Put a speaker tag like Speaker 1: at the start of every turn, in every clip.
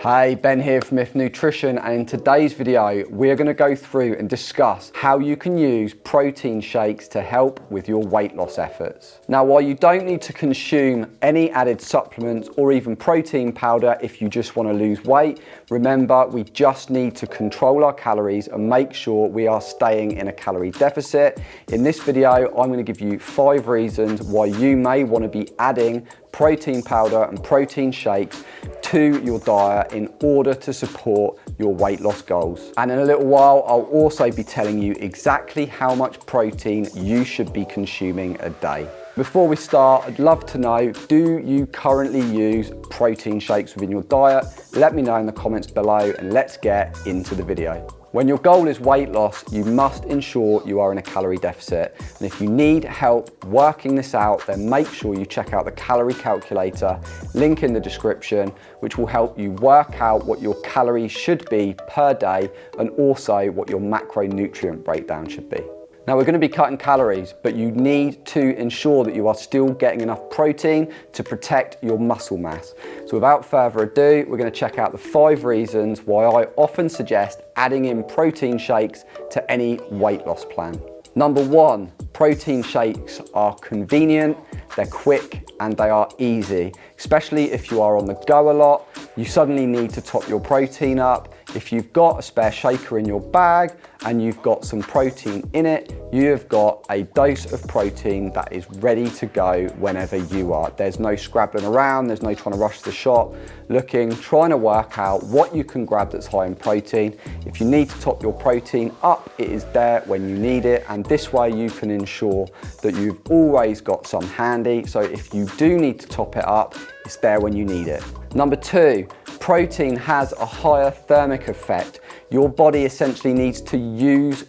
Speaker 1: Hey, Ben here from If Nutrition, and in today's video we're going to go through and discuss how you can use protein shakes to help with your weight loss efforts. Now, while you don't need to consume any added supplements or even protein powder if you just want to lose weight, remember we just need to control our calories and make sure we are staying in a calorie deficit. In this video I'm going to give you 5 reasons why you may want to be adding protein powder and protein shakes to your diet in order to support your weight loss goals. And in a little while, I'll also be telling you exactly how much protein you should be consuming a day. Before we start, I'd love to know, do you currently use protein shakes within your diet? Let me know in the comments below and let's get into the video. When your goal is weight loss, you must ensure you are in a calorie deficit. And if you need help working this out, then make sure you check out the calorie calculator, link in the description, which will help you work out what your calories should be per day and also what your macronutrient breakdown should be. Now, we're going to be cutting calories, but you need to ensure that you are still getting enough protein to protect your muscle mass. So without further ado, we're going to check out the 5 reasons why I often suggest adding in protein shakes to any weight loss plan. Number 1, protein shakes are convenient, they're quick, and they are easy, especially if you are on the go a lot. You suddenly need to top your protein up. If you've got a spare shaker in your bag and you've got some protein in it, you have got a dose of protein that is ready to go whenever you are. There's no scrabbling around, there's no trying to rush to the shop, trying to work out what you can grab that's high in protein. If you need to top your protein up, it is there when you need it, and this way you can ensure that you've always got some handy, so if you do need to top it up, it's there when you need it. Number 2, protein has a higher thermic effect. Your body essentially needs to use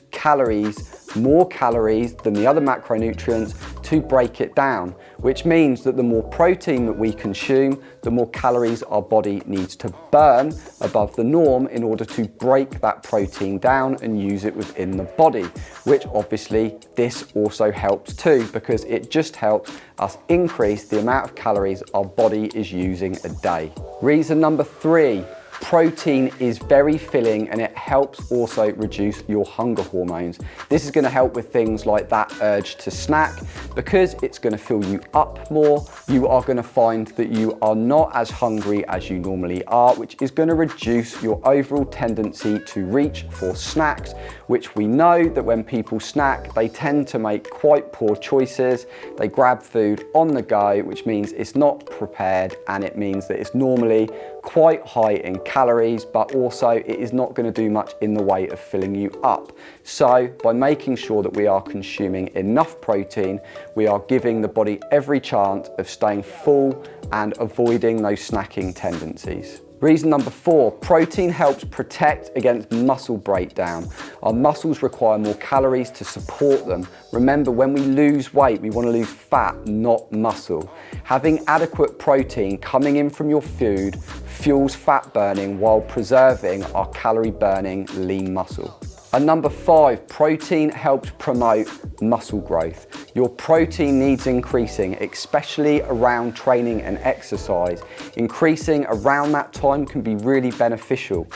Speaker 1: more calories than the other macronutrients to break it down, which means that the more protein that we consume, the more calories our body needs to burn above the norm in order to break that protein down and use it within the body, which obviously this also helps too, because it just helps us increase the amount of calories our body is using a day. Reason number 3, protein is very filling and it helps also reduce your hunger hormones. This is going to help with things like that urge to snack. Because it's going to fill you up more, you are going to find that you are not as hungry as you normally are, which is going to reduce your overall tendency to reach for snacks, which we know that when people snack, they tend to make quite poor choices. They grab food on the go, which means it's not prepared, and it means that it's normally quite high in calories, but also it is not going to do much in the way of filling you up. So by making sure that we are consuming enough protein, we are giving the body every chance of staying full and avoiding those snacking tendencies. Reason number 4, protein helps protect against muscle breakdown. Our muscles require more calories to support them. Remember, when we lose weight, we want to lose fat, not muscle. Having adequate protein coming in from your food fuels fat burning while preserving our calorie burning lean muscle. And number 5, protein helps promote muscle growth. Your protein needs increasing, especially around training and exercise. Increasing around that time can be really beneficial,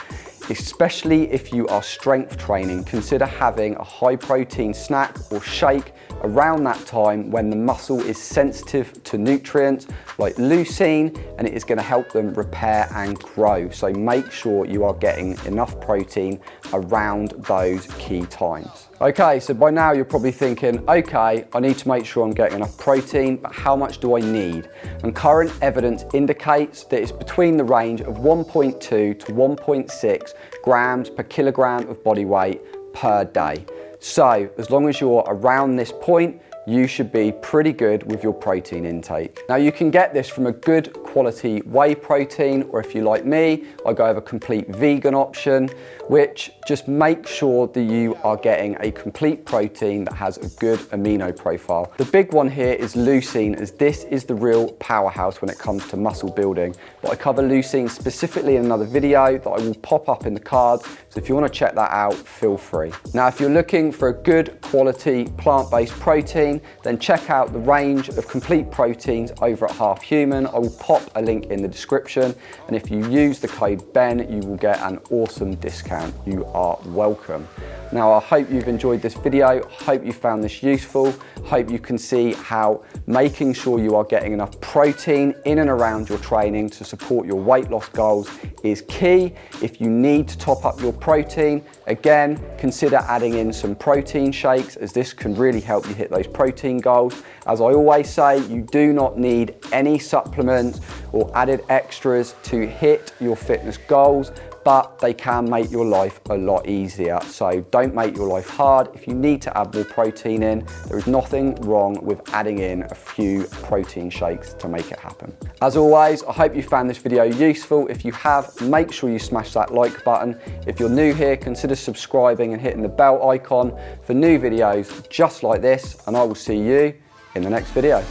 Speaker 1: especially if you are strength training. Consider having a high protein snack or shake around that time when the muscle is sensitive to nutrients like leucine, and it is going to help them repair and grow. So make sure you are getting enough protein around those key times. Okay, so by now you're probably thinking, okay, I need to make sure I'm getting enough protein, but how much do I need? And current evidence indicates that it's between the range of 1.2 to 1.6 grams per kilogram of body weight per day. So as long as you're around this point, you should be pretty good with your protein intake. Now, you can get this from a good quality whey protein, or if you like me, I go with a complete vegan option, which just makes sure that you are getting a complete protein that has a good amino profile. The big one here is leucine, as this is the real powerhouse when it comes to muscle building. But I cover leucine specifically in another video that I will pop up in the card, so if you want to check that out, feel free. Now, if you're looking for a good quality plant-based protein, protein, then check out the range of complete proteins over at Half Human. I will pop a link in the description, and if you use the code BEN, you will get an awesome discount. You are welcome. Now, I hope you've enjoyed this video. Hope you found this useful. Hope you can see how making sure you are getting enough protein in and around your training to support your weight loss goals is key. If you need to top up your protein, again, consider adding in some protein shakes, as this can really help you hit those protein goals. As I always say, you do not need any supplements or added extras to hit your fitness goals, but they can make your life a lot easier. So don't make your life hard. If you need to add more protein in, there is nothing wrong with adding in a few protein shakes to make it happen. As always, I hope you found this video useful. If you have, make sure you smash that like button. If you're new here, consider subscribing and hitting the bell icon for new videos just like this, and I will see you in the next video.